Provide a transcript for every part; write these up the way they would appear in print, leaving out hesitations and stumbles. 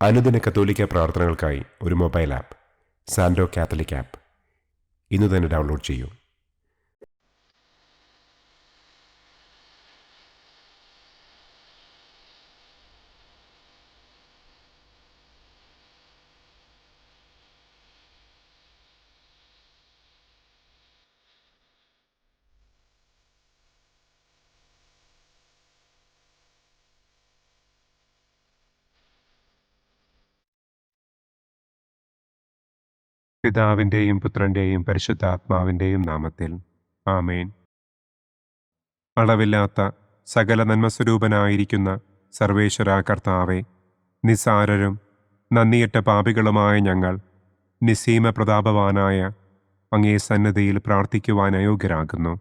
അനുദിന കത്തോലിക്ക പ്രാർത്ഥനകൾക്കായി ഒരു മൊബൈൽ ആപ്പ് സാൻഡോ കാത്തലിക് ആപ്പ് ഇന്ന് തന്നെ ഡൗൺലോഡ് ചെയ്യൂ. പിതാവിൻ്റെയും പുത്രൻ്റെയും പരിശുദ്ധാത്മാവിൻ്റെയും നാമത്തിൽ ആമേൻ. അളവില്ലാത്ത സകല നന്മസ്വരൂപനായിരിക്കുന്ന സർവേശ്വര കർത്താവെ, നിസാരരും നന്ദിയറ്റ പാപികളുമായ ഞങ്ങൾ നിസ്സീമ പ്രതാപവാനായ അങ്ങേ സന്നിധിയിൽ പ്രാർത്ഥിക്കുവാൻ അയോഗ്യരാകുന്നു.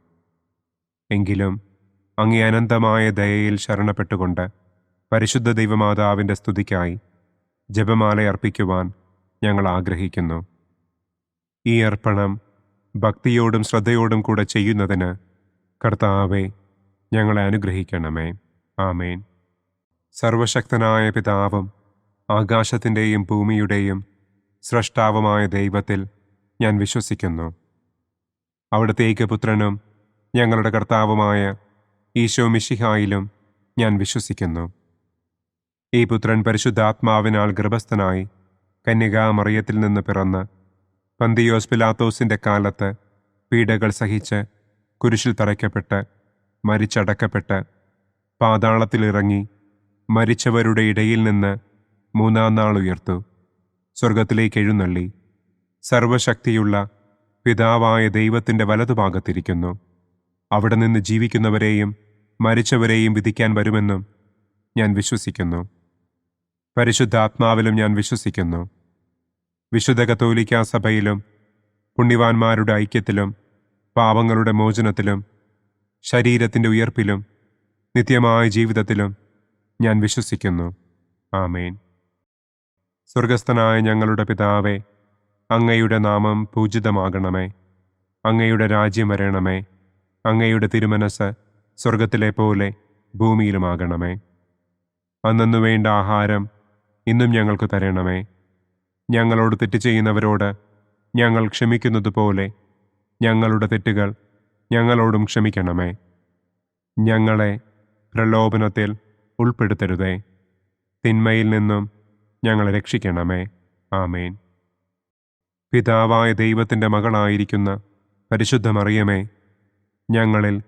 എങ്കിലും അങ്ങേ അനന്തമായ ദയയിൽ ശരണപ്പെട്ടുകൊണ്ട് പരിശുദ്ധ ദൈവമാതാവിൻ്റെ സ്തുതിക്കായി ജപമാല അർപ്പിക്കുവാൻ ഞങ്ങൾ ആഗ്രഹിക്കുന്നു. ഈ അർപ്പണം ഭക്തിയോടും ശ്രദ്ധയോടും കൂടെ ചെയ്യുന്നതിന് കർത്താവെ ഞങ്ങളെ അനുഗ്രഹിക്കണമേ. ആമേൻ. സർവശക്തനായ പിതാവും ആകാശത്തിൻ്റെയും ഭൂമിയുടെയും സ്രഷ്ടാവുമായ ദൈവത്തിൽ ഞാൻ വിശ്വസിക്കുന്നു. അവിടുത്തെ ഏകപുത്രനും ഞങ്ങളുടെ കർത്താവുമായ ഈശോ മിശിഹായിലും ഞാൻ വിശ്വസിക്കുന്നു. ഈ പുത്രൻ പരിശുദ്ധാത്മാവിനാൽ ഗർഭസ്ഥനായി കന്യകാമറിയത്തിൽ നിന്ന് പിറന്ന് പന്തിയോസ് പിലാത്തോസിൻ്റെ കാലത്ത് പീഡകൾ സഹിച്ച് കുരിശിൽ തറയ്ക്കപ്പെട്ട് മരിച്ചടക്കപ്പെട്ട് പാതാളത്തിലിറങ്ങി മരിച്ചവരുടെ ഇടയിൽ നിന്ന് മൂന്നാം നാൾ ഉയർത്തു സ്വർഗത്തിലേക്ക് എഴുന്നള്ളി സർവശക്തിയുള്ള പിതാവായ ദൈവത്തിൻ്റെ വലതുഭാഗത്തിരിക്കുന്നു. അവിടെ നിന്ന് ജീവിക്കുന്നവരെയും മരിച്ചവരെയും വിധിക്കാൻ വരുമെന്നും ഞാൻ വിശ്വസിക്കുന്നു. പരിശുദ്ധാത്മാവിലും ഞാൻ വിശ്വസിക്കുന്നു. വിശുദ്ധ കത്തോലിക്കാ സഭയിലും പുണ്യവാന്മാരുടെ ഐക്യത്തിലും പാപങ്ങളുടെ മോചനത്തിലും ശരീരത്തിൻ്റെ ഉയർപ്പിലും നിത്യമായ ജീവിതത്തിലും ഞാൻ വിശ്വസിക്കുന്നു. ആമേൻ. സ്വർഗസ്ഥനായ ഞങ്ങളുടെ പിതാവേ, അങ്ങയുടെ നാമം പൂജിതമാകണമേ. അങ്ങയുടെ രാജ്യം വരണമേ. അങ്ങയുടെ തിരുമനസ് സ്വർഗത്തിലെ പോലെ ഭൂമിയിലുമാകണമേ. അന്നന്നു വേണ്ട ആഹാരം ഇന്നും ഞങ്ങൾക്ക് തരണമേ. ഞങ്ങളോട് തെറ്റ് ചെയ്യുന്നവരോട് ഞങ്ങൾ ക്ഷമിക്കുന്നത് പോലെ ഞങ്ങളുടെ തെറ്റുകൾ ഞങ്ങളോടും ക്ഷമിക്കണമേ. ഞങ്ങളെ പ്രലോഭനത്തിൽ ഉൾപ്പെടുത്തരുതേ. തിന്മയിൽ നിന്നും ഞങ്ങളെ രക്ഷിക്കണമേ. ആമേൻ. പിതാവായ ദൈവത്തിൻ്റെ മകളായിരിക്കുന്ന പരിശുദ്ധ മറിയമേ, ഞങ്ങളിൽ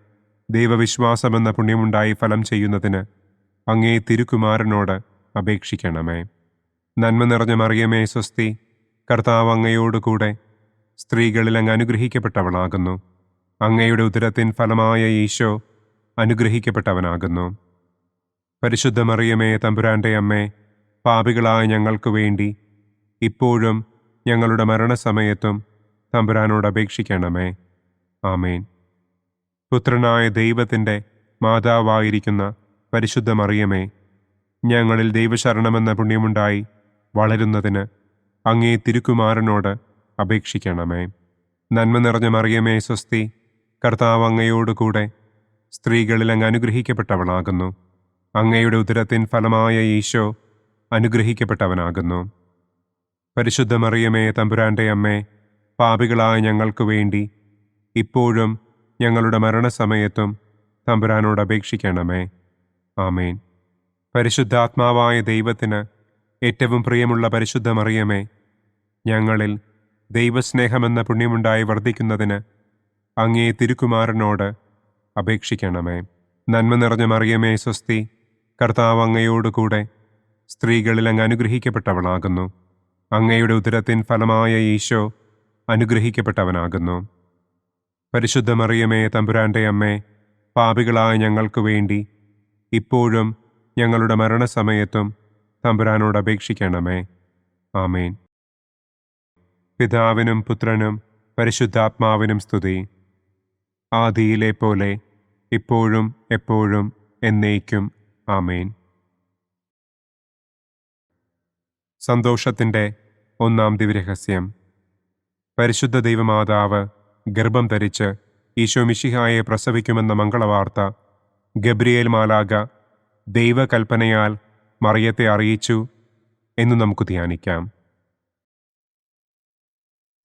ദൈവവിശ്വാസമെന്ന പുണ്യമുണ്ടായി ഫലം ചെയ്യുന്നതിന് അങ്ങേ തിരുക്കുമാരനോട് അപേക്ഷിക്കണമേ. നന്മ നിറഞ്ഞ മറിയമേ സ്വസ്തി, കർത്താവ് അങ്ങയോടുകൂടെ സ്ത്രീകളിൽ അങ്ങ് അനുഗ്രഹിക്കപ്പെട്ടവളാകുന്നു. അങ്ങയുടെ ഉദരത്തിൻ ഫലമായ ഈശോ അനുഗ്രഹിക്കപ്പെട്ടവനാകുന്നു. പരിശുദ്ധ മറിയമേ തമ്പുരാൻ്റെ അമ്മേ, പാപികളായ ഞങ്ങൾക്ക് വേണ്ടി ഇപ്പോഴും ഞങ്ങളുടെ മരണസമയത്തും തമ്പുരാനോട് അപേക്ഷിക്കണമേ. ആമേൻ. പുത്രനായ ദൈവത്തിൻ്റെ മാതാവായിരിക്കുന്ന പരിശുദ്ധ മറിയമേ, ഞങ്ങളിൽ ദൈവശരണമെന്ന പുണ്യമുണ്ടായി വളരുന്നതിന് അങ്ങേ തിരുക്കുമാരനോട് അപേക്ഷിക്കണമേ. നന്മ നിറഞ്ഞ മറിയമേ സ്വസ്തി, കർത്താവ് അങ്ങയോടുകൂടെ സ്ത്രീകളിൽ അങ്ങ് അനുഗ്രഹിക്കപ്പെട്ടവളാകുന്നു. അങ്ങയുടെ ഉദരത്തിൻ ഫലമായ ഈശോ അനുഗ്രഹിക്കപ്പെട്ടവനാകുന്നു. പരിശുദ്ധ മറിയമേ തമ്പുരാൻ്റെ അമ്മേ, പാപികളായ ഞങ്ങൾക്ക് വേണ്ടി ഇപ്പോഴും ഞങ്ങളുടെ മരണസമയത്തും തമ്പുരാനോട് അപേക്ഷിക്കണമേ. ആമേൻ. പരിശുദ്ധാത്മാവായ ദൈവത്തിന് ഏറ്റവും പ്രിയമുള്ള പരിശുദ്ധ മറിയമേ, ഞങ്ങളിൽ ദൈവസ്നേഹമെന്ന പുണ്യമുണ്ടായി വർദ്ധിക്കുന്നതിന് അങ്ങേ തിരുക്കുമാരനോട് അപേക്ഷിക്കണമേ. നന്മ നിറഞ്ഞ മറിയമേ സ്വസ്തി, കർത്താവ് അങ്ങയോടുകൂടെ സ്ത്രീകളിൽ അങ്ങ് അനുഗ്രഹിക്കപ്പെട്ടവളാകുന്നു. അങ്ങയുടെ ഉദരത്തിൻ ഫലമായ ഈശോ അനുഗ്രഹിക്കപ്പെട്ടവനാകുന്നു. പരിശുദ്ധ മറിയമേ തമ്പുരാൻ്റെ അമ്മേ, പാപികളായ ഞങ്ങൾക്ക് വേണ്ടി ഇപ്പോഴും ഞങ്ങളുടെ മരണസമയത്തും തമ്പുരാനോട് അപേക്ഷിക്കണമേ. ആമേൻ. പിതാവിനും പുത്രനും പരിശുദ്ധാത്മാവിനും സ്തുതി. ആദിയിലെ പോലെ ഇപ്പോഴും എപ്പോഴും എന്നേക്കും. ആമേൻ. സന്തോഷത്തിൻ്റെ ഒന്നാം ദിവ്യരഹസ്യം. പരിശുദ്ധ ദൈവമാതാവ് ഗർഭം ധരിച്ച് ഈശോ മിശിഹായെ പ്രസവിക്കുമെന്ന മംഗളവാർത്ത ഗബ്രിയേൽ മാലാഖ ദൈവകൽപ്പനയാൽ മറിയത്തെ അറിയിച്ചു. എന്ന് നമുക്ക് ധ്യാനിക്കാം.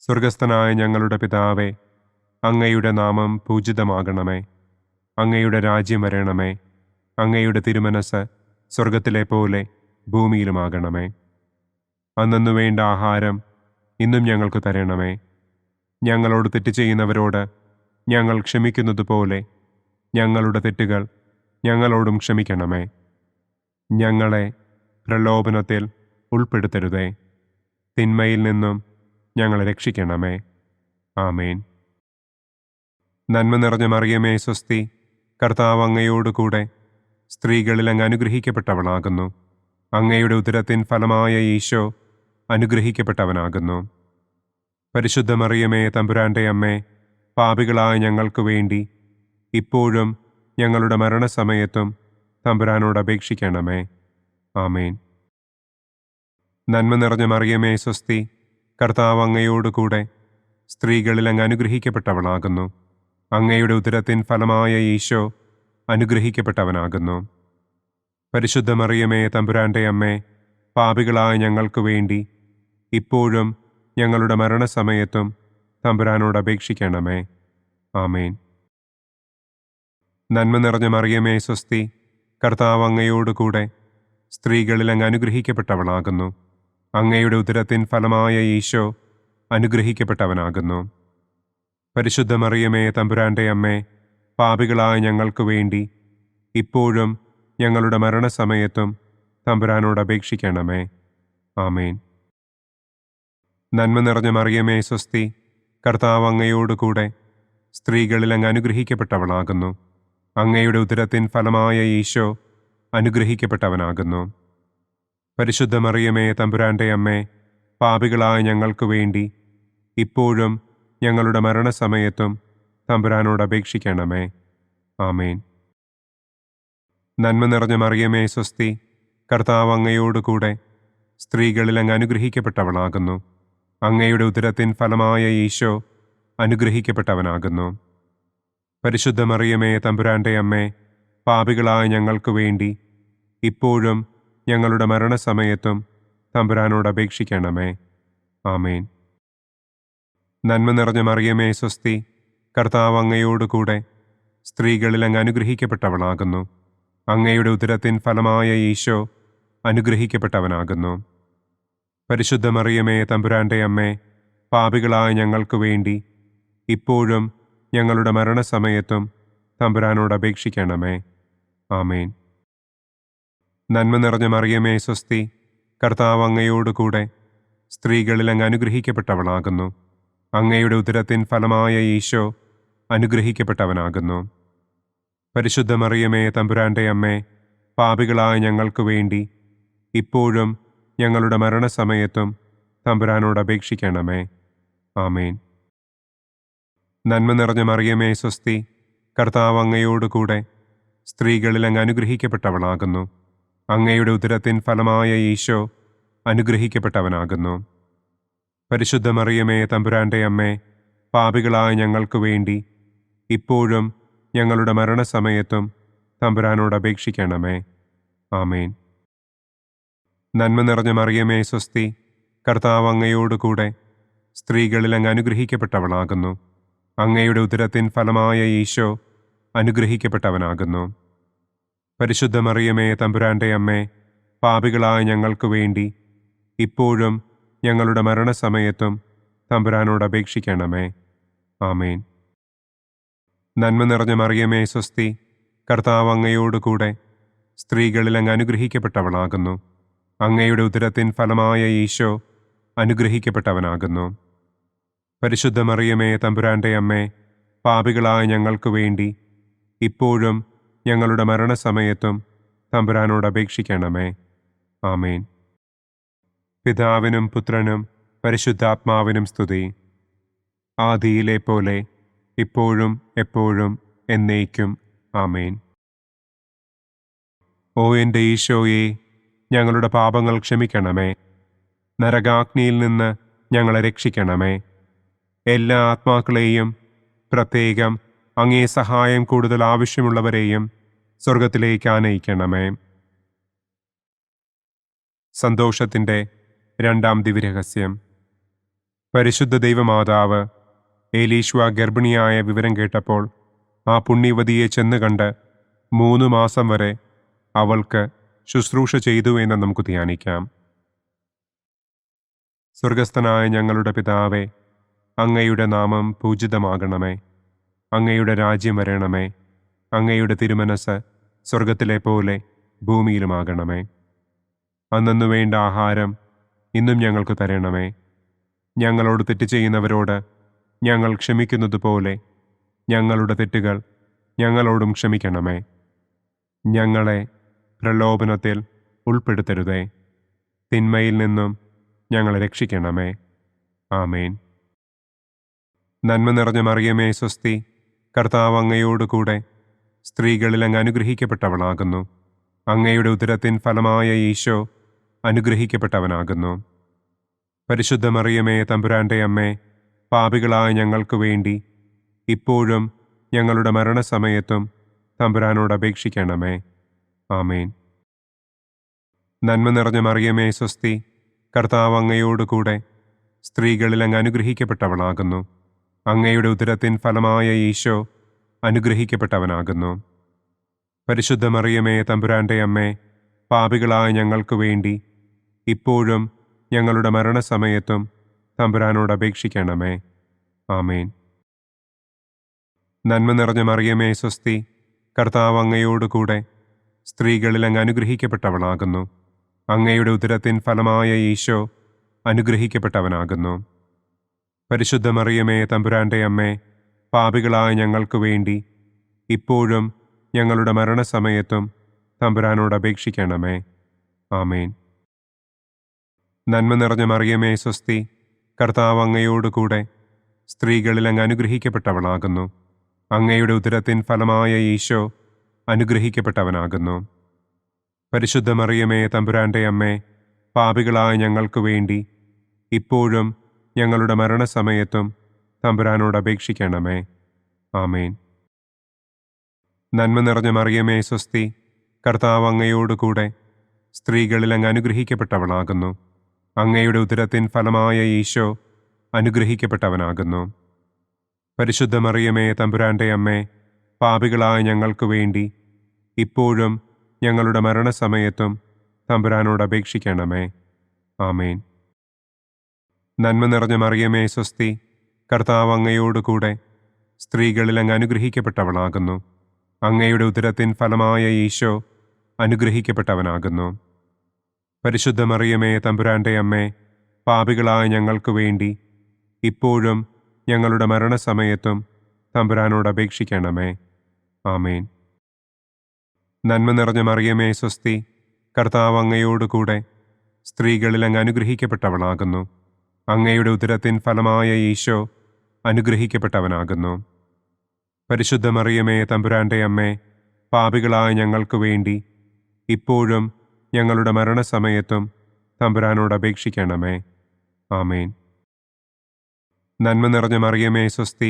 സ്വർഗസ്ഥനായ ഞങ്ങളുടെ പിതാവേ, അങ്ങയുടെ നാമം പൂജിതമാകണമേ. അങ്ങയുടെ രാജ്യം വരണമേ. അങ്ങയുടെ തിരുമനസ് സ്വർഗത്തിലെ പോലെ ഭൂമിയിലുമാകണമേ. അന്നന്നു വേണ്ട ആഹാരം ഇന്നും ഞങ്ങൾക്ക് തരണമേ. ഞങ്ങളോട് തെറ്റ് ചെയ്യുന്നവരോട് ഞങ്ങൾ ക്ഷമിക്കുന്നത് പോലെ ഞങ്ങളുടെ തെറ്റുകൾ ഞങ്ങളോടും ക്ഷമിക്കണമേ. ഞങ്ങളെ പ്രലോഭനത്തിൽ ഉൾപ്പെടുത്തരുതേ. തിന്മയിൽ നിന്നും ഞങ്ങളെ രക്ഷിക്കണമേ. ആമേൻ. നന്മ നിറഞ്ഞ മറിയമേ സ്വസ്തി, കർത്താവ് അങ്ങയോടുകൂടെ സ്ത്രീകളിൽ അങ്ങ് അനുഗ്രഹിക്കപ്പെട്ടവളാകുന്നു. അങ്ങയുടെ ഉദരത്തിൻ ഫലമായ ഈശോ അനുഗ്രഹിക്കപ്പെട്ടവനാകുന്നു. പരിശുദ്ധ മറിയമേ തമ്പുരാൻ്റെ അമ്മേ, പാപികളായ ഞങ്ങൾക്ക് വേണ്ടി ഇപ്പോഴും ഞങ്ങളുടെ മരണസമയത്തും തമ്പുരാനോട് അപേക്ഷിക്കണമേ. ആമേൻ. നന്മ നിറഞ്ഞ മറിയമേ സ്വസ്തി, കർത്താവ് അങ്ങയോടുകൂടെ സ്ത്രീകളിൽ അങ്ങ് അനുഗ്രഹിക്കപ്പെട്ടവളാകുന്നു. അങ്ങയുടെ ഉദരത്തിൻ ഫലമായ ഈശോ അനുഗ്രഹിക്കപ്പെട്ടവനാകുന്നു. പരിശുദ്ധ മറിയമേ തമ്പുരാൻ്റെ അമ്മേ, പാപികളായ ഞങ്ങൾക്ക് വേണ്ടി ഇപ്പോഴും ഞങ്ങളുടെ മരണസമയത്തും തമ്പുരാനോട് അപേക്ഷിക്കണമേ. ആമേൻ. നന്മ നിറഞ്ഞ മറിയമേ സ്വസ്തി, കർത്താവ് അങ്ങയോടുകൂടെ സ്ത്രീകളിൽ അങ്ങ് അനുഗ്രഹിക്കപ്പെട്ടവളാകുന്നു. അങ്ങയുടെ ഉദരത്തിൻ ഫലമായ ഈശോ അനുഗ്രഹിക്കപ്പെട്ടവനാകുന്നു. പരിശുദ്ധ മറിയമേ തമ്പുരാൻ്റെ അമ്മേ, പാപികളായ ഞങ്ങൾക്ക് വേണ്ടി ഇപ്പോഴും ഞങ്ങളുടെ മരണസമയത്തും തമ്പുരാനോട് അപേക്ഷിക്കണമേ. ആമേൻ. നന്മ നിറഞ്ഞ മറിയമേ സ്വസ്തി, കർത്താവ് അങ്ങയോടുകൂടെ സ്ത്രീകളിൽ അങ്ങ് അനുഗ്രഹിക്കപ്പെട്ടവളാകുന്നു. അങ്ങയുടെ ഉദരത്തിൻ ഫലമായ ഈശോ അനുഗ്രഹിക്കപ്പെട്ടവനാകുന്നു. പരിശുദ്ധ മറിയമേ തമ്പുരാൻ്റെ അമ്മേ, പാപികളായ ഞങ്ങൾക്ക് വേണ്ടി ഇപ്പോഴും ഞങ്ങളുടെ മരണസമയത്തും തമ്പുരാനോട് അപേക്ഷിക്കണമേ. ആമേൻ. നന്മ നിറഞ്ഞ മറിയമേ സ്വസ്തി, കർത്താവ് അങ്ങയോടുകൂടെ സ്ത്രീകളിൽ അങ്ങ് അനുഗ്രഹിക്കപ്പെട്ടവളാകുന്നു. അങ്ങയുടെ ഉദരത്തിൻ ഫലമായ ഈശോ അനുഗ്രഹിക്കപ്പെട്ടവനാകുന്നു. പരിശുദ്ധ മറിയമേ തമ്പുരാൻ്റെ അമ്മേ, പാപികളായ ഞങ്ങൾക്ക് വേണ്ടി ഇപ്പോഴും ഞങ്ങളുടെ മരണസമയത്തും തമ്പുരാനോട് അപേക്ഷിക്കണമേ. ആമേൻ. നന്മ നിറഞ്ഞ മറിയമേ സ്വസ്തി, കർത്താവ് അങ്ങയോടുകൂടെ സ്ത്രീകളിൽ അങ്ങ് അനുഗ്രഹിക്കപ്പെട്ടവളാകുന്നു. അങ്ങയുടെ ഉദരത്തിൻ ഫലമായ ഈശോ അനുഗ്രഹിക്കപ്പെട്ടവനാകുന്നു. പരിശുദ്ധ മറിയമേ തമ്പുരാൻ്റെ അമ്മേ, പാപികളായ ഞങ്ങൾക്ക് വേണ്ടി ഇപ്പോഴും ഞങ്ങളുടെ മരണസമയത്തും തമ്പുരാനോട് അപേക്ഷിക്കണമേ. ആമേൻ. നന്മ നിറഞ്ഞ മറിയമേ സ്വസ്തി, കർത്താവ് അങ്ങയോടുകൂടെ സ്ത്രീകളിൽ അങ്ങ് അനുഗ്രഹിക്കപ്പെട്ടവളാകുന്നു. അങ്ങയുടെ ഉദരത്തിൻ ഫലമായ ഈശോ അനുഗ്രഹിക്കപ്പെട്ടവനാകുന്നു. പരിശുദ്ധ മറിയമേ തമ്പുരാൻ്റെ അമ്മേ, പാപികളായ ഞങ്ങൾക്ക് വേണ്ടി ഇപ്പോഴും ഞങ്ങളുടെ മരണസമയത്തും തമ്പുരാനോട് അപേക്ഷിക്കണമേ. ആമേൻ. നന്മ നിറഞ്ഞ മറിയമേ സ്വസ്തി, കർത്താവ് അങ്ങയോടുകൂടെ സ്ത്രീകളിൽ അങ്ങ് അനുഗ്രഹിക്കപ്പെട്ടവളാകുന്നു. അങ്ങയുടെ ഉദരത്തിൻ ഫലമായ ഈശോ അനുഗ്രഹിക്കപ്പെട്ടവനാകുന്നു. പരിശുദ്ധ മറിയമേ തമ്പുരാൻ്റെ അമ്മേ, പാപികളായ ഞങ്ങൾക്ക് വേണ്ടി ഇപ്പോഴും ഞങ്ങളുടെ മരണസമയത്തും തമ്പുരാനോട് അപേക്ഷിക്കണമേ. ആമേൻ. നന്മ നിറഞ്ഞ മറിയമേ സ്വസ്തി, കർത്താവ് അങ്ങയോടുകൂടെ സ്ത്രീകളിൽ അങ്ങ് അനുഗ്രഹിക്കപ്പെട്ടവളാകുന്നു. അങ്ങയുടെ ഉദരത്തിൻ ഫലമായ ഈശോ അനുഗ്രഹിക്കപ്പെട്ടവനാകുന്നു. പരിശുദ്ധ മറിയമേ തമ്പുരാൻ്റെ അമ്മേ, പാപികളായ ഞങ്ങൾക്ക് വേണ്ടി ഇപ്പോഴും ഞങ്ങളുടെ മരണസമയത്തും തമ്പുരാനോട് അപേക്ഷിക്കണമേ. ആമേൻ. നന്മ നിറഞ്ഞ മറിയമേ സ്വസ്തി, കർത്താവ് അങ്ങയോടുകൂടെ സ്ത്രീകളിൽ അങ്ങ് അനുഗ്രഹിക്കപ്പെട്ടവളാകുന്നു. അങ്ങയുടെ ഉദരത്തിൻ ഫലമായ ഈശോ അനുഗ്രഹിക്കപ്പെട്ടവനാകുന്നു. പരിശുദ്ധ മറിയമേ തമ്പുരാൻ്റെ അമ്മേ, പാപികളായ ഞങ്ങൾക്ക് വേണ്ടി ഇപ്പോഴും ഞങ്ങളുടെ മരണസമയത്തും തമ്പുരാനോട് അപേക്ഷിക്കണമേ. ആമേൻ. പിതാവിനും പുത്രനും പരിശുദ്ധാത്മാവിനും സ്തുതി. ആദിയിലെ പോലെ ഇപ്പോഴും എപ്പോഴും എന്നേക്കും. ആമേൻ. ഓ എൻ്റെ ഈശോയെ, ഞങ്ങളുടെ പാപങ്ങൾ ക്ഷമിക്കണമേ. നരകാഗ്നിയിൽ നിന്ന് ഞങ്ങളെ രക്ഷിക്കണമേ. എല്ലാ ആത്മാക്കളെയും, പ്രത്യേകം അങ്ങേ സഹായം കൂടുതൽ ആവശ്യമുള്ളവരെയും സ്വർഗത്തിലേക്ക് ആനയിക്കണമേ. സന്തോഷത്തിൻ്റെ രണ്ടാം ദിവ്യരഹസ്യം. പരിശുദ്ധ ദൈവമാതാവ് ഏലീശ്വ ഗർഭിണിയായ വിവരം കേട്ടപ്പോൾ ആ പുണ്യവതിയെ ചെന്ന് കണ്ട് 3 മാസം വരെ അവൾക്ക് ശുശ്രൂഷ ചെയ്തു എന്ന് നമുക്ക് ധ്യാനിക്കാം. സ്വർഗസ്ഥനായ ഞങ്ങളുടെ പിതാവേ, അങ്ങയുടെ നാമം പൂജിതമാകണമേ. അങ്ങയുടെ രാജ്യം വരണമേ. അങ്ങയുടെ തിരുമനസ് സ്വർഗത്തിലെ പോലെ ഭൂമിയിലുമാകണമേ. അന്നന്നു വേണ്ട ആഹാരം ഇന്നും ഞങ്ങൾക്ക് തരണമേ. ഞങ്ങളോട് തെറ്റ് ചെയ്യുന്നവരോട് ഞങ്ങൾ ക്ഷമിക്കുന്നത് പോലെ ഞങ്ങളുടെ തെറ്റുകൾ ഞങ്ങളോടും ക്ഷമിക്കണമേ. ഞങ്ങളെ പ്രലോഭനത്തിൽ ഉൾപ്പെടുത്തരുതേ. തിന്മയിൽ നിന്നും ഞങ്ങളെ രക്ഷിക്കണമേ. ആമേൻ. നന്മ നിറഞ്ഞ മറിയമേ സ്വസ്തി, കർത്താവ് അങ്ങയോട് കൂടെ സ്ത്രീകളിൽ അങ്ങ് അനുഗ്രഹിക്കപ്പെട്ടവളാകുന്നു. അങ്ങയുടെ ഉദരത്തിൻ ഫലമായ ഈശോ അനുഗ്രഹിക്കപ്പെട്ടവനാകുന്നു. പരിശുദ്ധ മറിയമേ തമ്പുരാൻ്റെ അമ്മേ, പാപികളായ ഞങ്ങൾക്ക് വേണ്ടി ഇപ്പോഴും ഞങ്ങളുടെ മരണസമയത്തും തമ്പുരാനോട് അപേക്ഷിക്കണമേ. ആമേൻ. നന്മ നിറഞ്ഞ മറിയമേ സ്വസ്തി, കർത്താവ് അങ്ങയോട് കൂടെ സ്ത്രീകളിൽ അങ്ങ് അനുഗ്രഹിക്കപ്പെട്ടവളാകുന്നു. അങ്ങയുടെ ഉദരത്തിൻ ഫലമായ ഈശോ അനുഗ്രഹിക്കപ്പെട്ടവനാകുന്നു. പരിശുദ്ധ മറിയമേ തമ്പുരാൻ്റെ അമ്മേ, പാപികളായ ഞങ്ങൾക്ക് വേണ്ടി ഇപ്പോഴും ഞങ്ങളുടെ മരണസമയത്തും തമ്പുരാനോട് അപേക്ഷിക്കണമേ. ആമേൻ. നന്മ നിറഞ്ഞ മറിയമേ സ്വസ്തി, കർത്താവ് അങ്ങയോട് കൂടെ സ്ത്രീകളിൽ അങ്ങ് അനുഗ്രഹിക്കപ്പെട്ടവളാകുന്നു. അങ്ങയുടെ ഉദരത്തിൻ ഫലമായ ഈശോ അനുഗ്രഹിക്കപ്പെട്ടവനാകുന്നു. പരിശുദ്ധ മറിയമേ തമ്പുരാൻ്റെ അമ്മേ, പാപികളായ ഞങ്ങൾക്ക് വേണ്ടി ഇപ്പോഴും ഞങ്ങളുടെ മരണസമയത്തും തമ്പുരാനോട് അപേക്ഷിക്കണമേ. ആമേൻ. നന്മ നിറഞ്ഞ മറിയമേ സ്വസ്തി, കർത്താവ് അങ്ങയോട് കൂടെ സ്ത്രീകളിൽ അങ്ങ് അനുഗ്രഹിക്കപ്പെട്ടവളാകുന്നു. അങ്ങയുടെ ഉദരത്തിൻ ഫലമായ ഈശോ അനുഗ്രഹിക്കപ്പെട്ടവനാകുന്നു. പരിശുദ്ധ മറിയമേ തമ്പുരാൻ്റെ അമ്മേ, പാപികളായ ഞങ്ങൾക്ക് വേണ്ടി ഇപ്പോഴും ഞങ്ങളുടെ മരണസമയത്തും തമ്പുരാനോട് അപേക്ഷിക്കണമേ. ആമേൻ. നന്മ നിറഞ്ഞ മറിയമേ സ്വസ്തി, കർത്താവ് അങ്ങയോട് കൂടെ സ്ത്രീകളിൽ അങ്ങ് അനുഗ്രഹിക്കപ്പെട്ടവളാകുന്നു. അങ്ങയുടെ ഉദരത്തിൻ ഫലമായ ഈശോ അനുഗ്രഹിക്കപ്പെട്ടവനാകുന്നു. പരിശുദ്ധ മറിയമേ തമ്പുരാൻ്റെ അമ്മേ, പാപികളായ ഞങ്ങൾക്ക് വേണ്ടി ഇപ്പോഴും ഞങ്ങളുടെ മരണസമയത്തും തമ്പുരാനോട് അപേക്ഷിക്കണമേ. ആമേൻ. നന്മ നിറഞ്ഞ മറിയമേ സ്വസ്തി, കർത്താവ് അങ്ങയോട് കൂടെ സ്ത്രീകളിൽ അങ്ങ് അനുഗ്രഹിക്കപ്പെട്ടവളാകുന്നു. അങ്ങയുടെ ഉദരത്തിൻ ഫലമായ ഈശോ അനുഗ്രഹിക്കപ്പെട്ടവനാകുന്നു. പരിശുദ്ധ മറിയമേ തമ്പുരാൻ്റെ അമ്മേ, പാപികളായ ഞങ്ങൾക്ക് വേണ്ടി ഇപ്പോഴും ഞങ്ങളുടെ മരണസമയത്തും തമ്പുരാനോട് അപേക്ഷിക്കണമേ. ആമേൻ. നന്മ നിറഞ്ഞ മറിയമേ സ്വസ്തി, കർത്താവ് അങ്ങയോട് കൂടെ സ്ത്രീകളിൽ അങ്ങ് അനുഗ്രഹിക്കപ്പെട്ടവളാകുന്നു. അങ്ങയുടെ ഉദരത്തിൻ ഫലമായ ഈശോ അനുഗ്രഹിക്കപ്പെട്ടവനാകുന്നു. പരിശുദ്ധ മറിയമേ തമ്പുരാൻ്റെ അമ്മേ, പാപികളായ ഞങ്ങൾക്ക് വേണ്ടി ഇപ്പോഴും ഞങ്ങളുടെ മരണസമയത്തും തമ്പുരാനോട് അപേക്ഷിക്കണമേ. ആമേൻ. നന്മ നിറഞ്ഞ മറിയമേ സ്വസ്തി,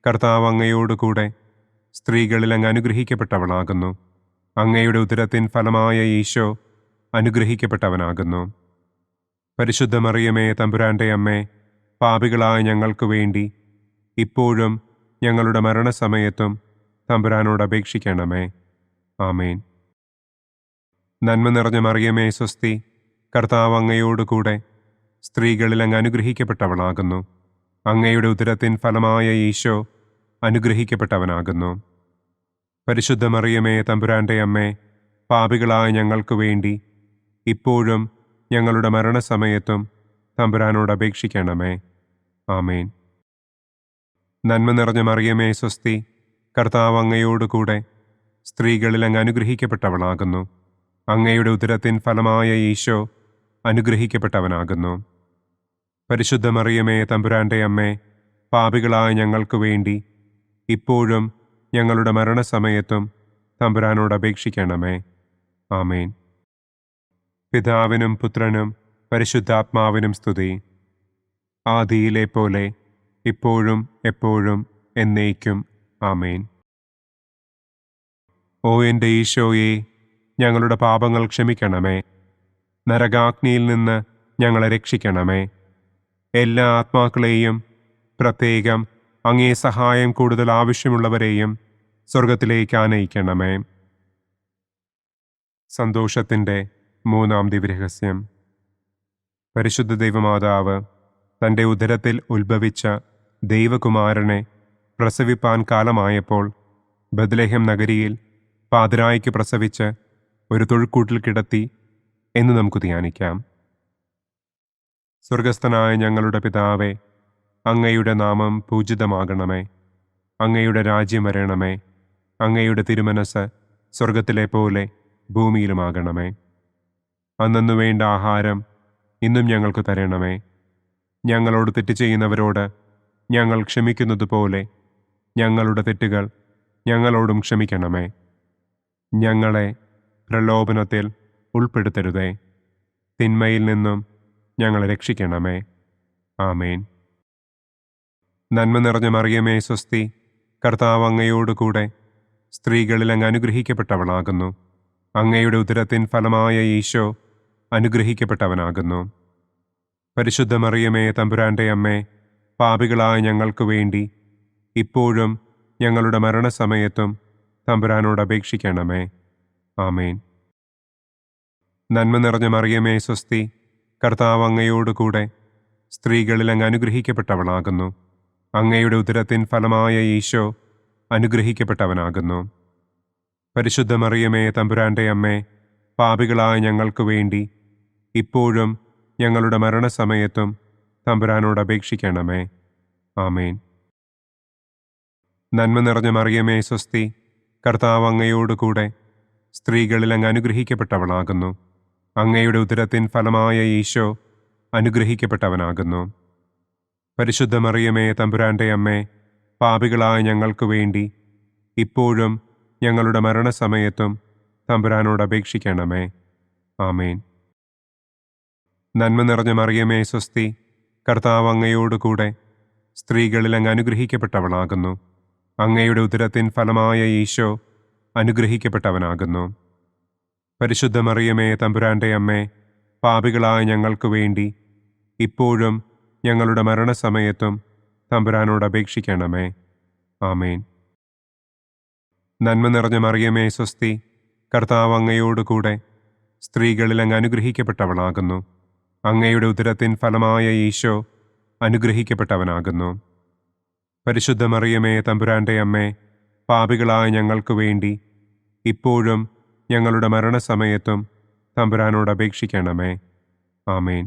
കർത്താവ് അങ്ങയോട് കൂടെ സ്ത്രീകളിൽ അങ്ങ് അനുഗ്രഹിക്കപ്പെട്ടവളാകുന്നു. അങ്ങയുടെ ഉദരത്തിൻ ഫലമായ ഈശോ അനുഗ്രഹിക്കപ്പെട്ടവനാകുന്നു. പരിശുദ്ധ മറിയമേ തമ്പുരാൻ്റെ അമ്മേ, പാപികളായ ഞങ്ങൾക്ക് വേണ്ടി ഇപ്പോഴും ഞങ്ങളുടെ മരണസമയത്തും തമ്പുരാനോട് അപേക്ഷിക്കണമേ. ആമേൻ. നന്മ നിറഞ്ഞ മറിയമേ സ്വസ്തി, കർത്താവ് അങ്ങയോട് കൂടെ സ്ത്രീകളിൽ അങ്ങ് അനുഗ്രഹിക്കപ്പെട്ടവളാകുന്നു. അങ്ങയുടെ ഉദരത്തിൻ ഫലമായ ഈശോ അനുഗ്രഹിക്കപ്പെട്ടവനാകുന്നു. പരിശുദ്ധ മറിയമേ തമ്പുരാൻ്റെ അമ്മേ, പാപികളായ ഞങ്ങൾക്ക് വേണ്ടി ഇപ്പോഴും ഞങ്ങളുടെ മരണസമയത്തും തമ്പുരാനോട് അപേക്ഷിക്കണമേ. ആമേൻ. നന്മ നിറഞ്ഞ മറിയമേ സ്വസ്തി, കർത്താവ് അങ്ങയോട് കൂടെ സ്ത്രീകളിൽ അങ്ങ് അനുഗ്രഹിക്കപ്പെട്ടവളാകുന്നു. അങ്ങയുടെ ഉദരത്തിൻ ഫലമായ ഈശോ അനുഗ്രഹിക്കപ്പെട്ടവനാകുന്നു. പരിശുദ്ധ മറിയമേ തമ്പുരാൻ്റെ അമ്മേ, പാപികളായ ഞങ്ങൾക്ക് വേണ്ടി ഇപ്പോഴും ഞങ്ങളുടെ മരണസമയത്തും തമ്പുരാനോട് അപേക്ഷിക്കണമേ. ആമേൻ. പിതാവിനും പുത്രനും പരിശുദ്ധാത്മാവിനും സ്തുതി. ആദിയിലെ പോലെ ഇപ്പോഴും എപ്പോഴും എന്നേക്കും. ആമേൻ. ഓ എൻ്റെ ഈശോയെ, ഞങ്ങളുടെ പാപങ്ങൾ ക്ഷമിക്കണമേ. നരകാഗ്നിയിൽ നിന്ന് ഞങ്ങളെ രക്ഷിക്കണമേ. എല്ലാ ആത്മാക്കളെയും, പ്രത്യേകം അങ്ങേ സഹായം കൂടുതൽ ആവശ്യമുള്ളവരെയും സ്വർഗത്തിലേക്ക് ആനയിക്കണമേ. സന്തോഷത്തിൻ്റെ മൂന്നാം ദിവ്യരഹസ്യം. പരിശുദ്ധ ദൈവമാതാവ് തൻ്റെ ഉദരത്തിൽ ഉത്ഭവിച്ച ദൈവകുമാരനെ പ്രസവിപ്പാൻ കാലമായപ്പോൾ ബത്ലഹേം നഗരിയിൽ പാതിരായ്ക്ക് പ്രസവിച്ച് ഒരു തൊഴുക്കൂട്ടിൽ കിടത്തി എന്ന് നമുക്ക് ധ്യാനിക്കാം. സ്വർഗസ്ഥനായ ഞങ്ങളുടെ പിതാവേ, അങ്ങയുടെ നാമം പൂജിതമാകണമേ. അങ്ങയുടെ രാജ്യം വരണമേ. അങ്ങയുടെ തിരുമനസ് സ്വർഗത്തിലെ പോലെ ഭൂമിയിലുമാകണമേ. അന്നന്നു വേണ്ട ആഹാരം ഇന്നും ഞങ്ങൾക്ക് തരണമേ. ഞങ്ങളോട് തെറ്റ് ചെയ്യുന്നവരോട് ഞങ്ങൾ ക്ഷമിക്കുന്നത് പോലെ ഞങ്ങളുടെ തെറ്റുകൾ ഞങ്ങളോടും ക്ഷമിക്കണമേ. ഞങ്ങളെ പ്രലോഭനത്തിൽ ഉൾപ്പെടുത്തരുതേ. തിന്മയിൽ നിന്നും ഞങ്ങളെ രക്ഷിക്കണമേ. ആമേൻ. നന്മ നിറഞ്ഞ മറിയമേ സ്വസ്തി, കർത്താവ് അങ്ങയോടുകൂടെ സ്ത്രീകളിൽ അങ്ങ് അനുഗ്രഹിക്കപ്പെട്ടവളാകുന്നു. അങ്ങയുടെ ഉദരത്തിൻ ഫലമായ ഈശോ അനുഗ്രഹിക്കപ്പെട്ടവനാകുന്നു. പരിശുദ്ധ മറിയമേ തമ്പുരാൻ്റെ അമ്മേ, പാപികളായ ഞങ്ങൾക്ക് വേണ്ടി ഇപ്പോഴും ഞങ്ങളുടെ മരണസമയത്തും തമ്പുരാനോട് അപേക്ഷിക്കണമേ. ആമേൻ. നന്മ നിറഞ്ഞ മറിയമേ സ്വസ്തി, കർത്താവ് അങ്ങയോടുകൂടെ സ്ത്രീകളിൽ അങ്ങ് അനുഗ്രഹിക്കപ്പെട്ടവളാകുന്നു. അങ്ങയുടെ ഉദരത്തിൻ ഫലമായ ഈശോ അനുഗ്രഹിക്കപ്പെട്ടവനാകുന്നു. പരിശുദ്ധ മറിയമേ തമ്പുരാൻ്റെ അമ്മേ, പാപികളായ ഞങ്ങൾക്ക് വേണ്ടി ഇപ്പോഴും ഞങ്ങളുടെ മരണസമയത്തും തമ്പുരാനോട് അപേക്ഷിക്കണമേ. ആമേൻ. നന്മ നിറഞ്ഞ മറിയമേ സ്വസ്തി, കർത്താവ് അങ്ങയോടുകൂടെ സ്ത്രീകളിൽ അങ്ങ് അനുഗ്രഹിക്കപ്പെട്ടവളാകുന്നു. അങ്ങയുടെ ഉദരത്തിൻ ഫലമായ ഈശോ അനുഗ്രഹിക്കപ്പെട്ടവനാകുന്നു. പരിശുദ്ധ മറിയമേ തമ്പുരാൻ്റെ അമ്മേ, പാപികളായ ഞങ്ങൾക്ക് വേണ്ടി ഇപ്പോഴും ഞങ്ങളുടെ മരണസമയത്തും തമ്പുരാനോട് അപേക്ഷിക്കണമേ. ആമേൻ. നന്മ നിറഞ്ഞ മറിയമേ സ്വസ്തി, കർത്താവ് അങ്ങയോടുകൂടെ സ്ത്രീകളിൽ അങ്ങ് അനുഗ്രഹിക്കപ്പെട്ടവളാകുന്നു. അങ്ങയുടെ ഉദരത്തിൻ ഫലമായ ഈശോ അനുഗ്രഹിക്കപ്പെട്ടവനാകുന്നു. പരിശുദ്ധ മറിയമേ തമ്പുരാൻ്റെ അമ്മേ, പാപികളായ ഞങ്ങൾക്ക് വേണ്ടി ഇപ്പോഴും ഞങ്ങളുടെ മരണസമയത്തും തമ്പുരാനോട് അപേക്ഷിക്കണമേ. ആമേൻ. നന്മ നിറഞ്ഞ മറിയമേ സ്വസ്തി, കർത്താവ് അങ്ങയോടുകൂടെ സ്ത്രീകളിൽ അങ്ങ് അനുഗ്രഹിക്കപ്പെട്ടവളാകുന്നു. അങ്ങയുടെ ഉദരത്തിൻ ഫലമായ ഈശോ അനുഗ്രഹിക്കപ്പെട്ടവനാകുന്നു. പരിശുദ്ധ മറിയമേ തമ്പുരാൻ്റെ അമ്മേ, പാപികളായ ഞങ്ങൾക്ക് വേണ്ടി ഇപ്പോഴും ഞങ്ങളുടെ മരണസമയത്തും തമ്പുരാനോട് അപേക്ഷിക്കണമേ. ആമേൻ.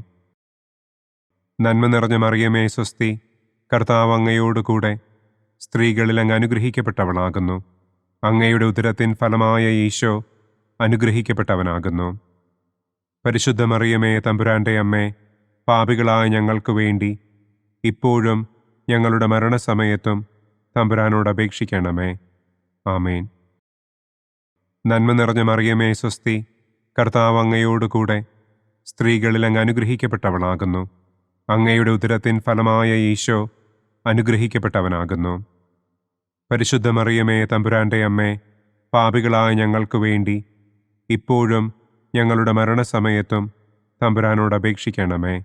നന്മ നിറഞ്ഞ മറിയമേ സ്വസ്തി, കർത്താവ് അങ്ങയോടുകൂടെ സ്ത്രീകളിൽ അങ്ങ് അനുഗ്രഹിക്കപ്പെട്ടവളാകുന്നു. അങ്ങയുടെ ഉദരത്തിൻ ഫലമായ ഈശോ അനുഗ്രഹിക്കപ്പെട്ടവനാകുന്നു. പരിശുദ്ധ മറിയമേ തമ്പുരാൻ്റെ അമ്മേ, പാപികളായ ഞങ്ങൾക്ക് വേണ്ടി ഇപ്പോഴും ഞങ്ങളുടെ മരണസമയത്തും തമ്പുരാനോട് അപേക്ഷിക്കണമേ. ആമേൻ. നന്മ നിറഞ്ഞ മറിയമേ സ്വസ്തി, കർത്താവ് അങ്ങയോടുകൂടെ സ്ത്രീകളിൽ അങ്ങ് അനുഗ്രഹിക്കപ്പെട്ടവളാകുന്നു. അങ്ങയുടെ ഉദരത്തിൻ ഫലമായ ഈശോ അനുഗ്രഹിക്കപ്പെട്ടവനാകുന്നു. പരിശുദ്ധ മറിയമേ തമ്പുരാൻ്റെ അമ്മേ, പാപികളായ ഞങ്ങൾക്ക് വേണ്ടി ഇപ്പോഴും ഞങ്ങളുടെ മരണസമയത്തും തമ്പുരാനോട് അപേക്ഷിക്കണമേ.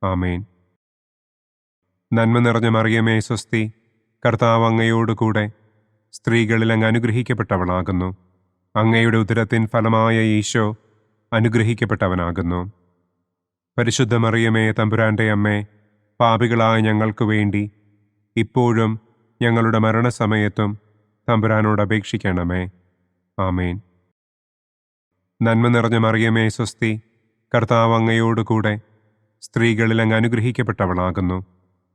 ആമേൻ. നന്മ നിറഞ്ഞ മറിയമേ സ്വസ്തി, കർത്താവ് അങ്ങയോടുകൂടെ സ്ത്രീകളിൽ അങ്ങ് അനുഗ്രഹിക്കപ്പെട്ടവളാകുന്നു. അങ്ങയുടെ ഉദരത്തിൻ ഫലമായ ഈശോ അനുഗ്രഹിക്കപ്പെട്ടവനാകുന്നു. പരിശുദ്ധ മറിയമേ തമ്പുരാൻ്റെ അമ്മേ, പാപികളായ ഞങ്ങൾക്ക് വേണ്ടി ഇപ്പോഴും ഞങ്ങളുടെ മരണസമയത്തും തമ്പുരാനോട് അപേക്ഷിക്കണമേ. ആമേൻ. നന്മ നിറഞ്ഞ മറിയമേ സ്വസ്തി, കർത്താവ് അങ്ങയോടുകൂടെ സ്ത്രീകളിൽ അങ്ങ് അനുഗ്രഹിക്കപ്പെട്ടവളാകുന്നു.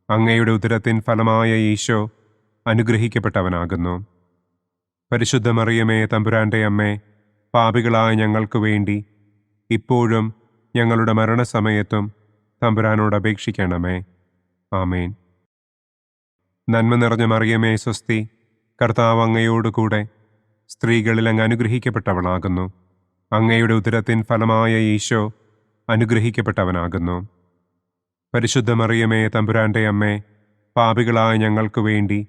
അങ്ങയുടെ ഉദരത്തിൻ ഫലമായ ഈശോ അനുഗ്രഹിക്കപ്പെട്ടവനാകുന്നു. പരിശുദ്ധ മറിയമേ തമ്പുരാൻ്റെ അമ്മേ, പാപികളായ ഞങ്ങൾക്ക് വേണ്ടി ഇപ്പോഴും ഞങ്ങളുടെ മരണസമയത്തും തമ്പുരാനോട് അപേക്ഷിക്കണമേ. ആമേൻ. നന്മ നിറഞ്ഞ മറിയമേ സ്വസ്തി, കർത്താവ് അങ്ങയോടുകൂടെ സ്ത്രീകളിൽ അങ്ങ് അനുഗ്രഹിക്കപ്പെട്ടവളാകുന്നു. അങ്ങയുടെ ഉദരത്തിൻ ഫലമായ ഈശോ അനുഗ്രഹിക്കപ്പെട്ടവനാകുന്നു. പരിശുദ്ധ മറിയമേ തമ്പുരാൻ്റെ അമ്മേ, പാപികളായ ഞങ്ങൾക്ക് വേണ്ടി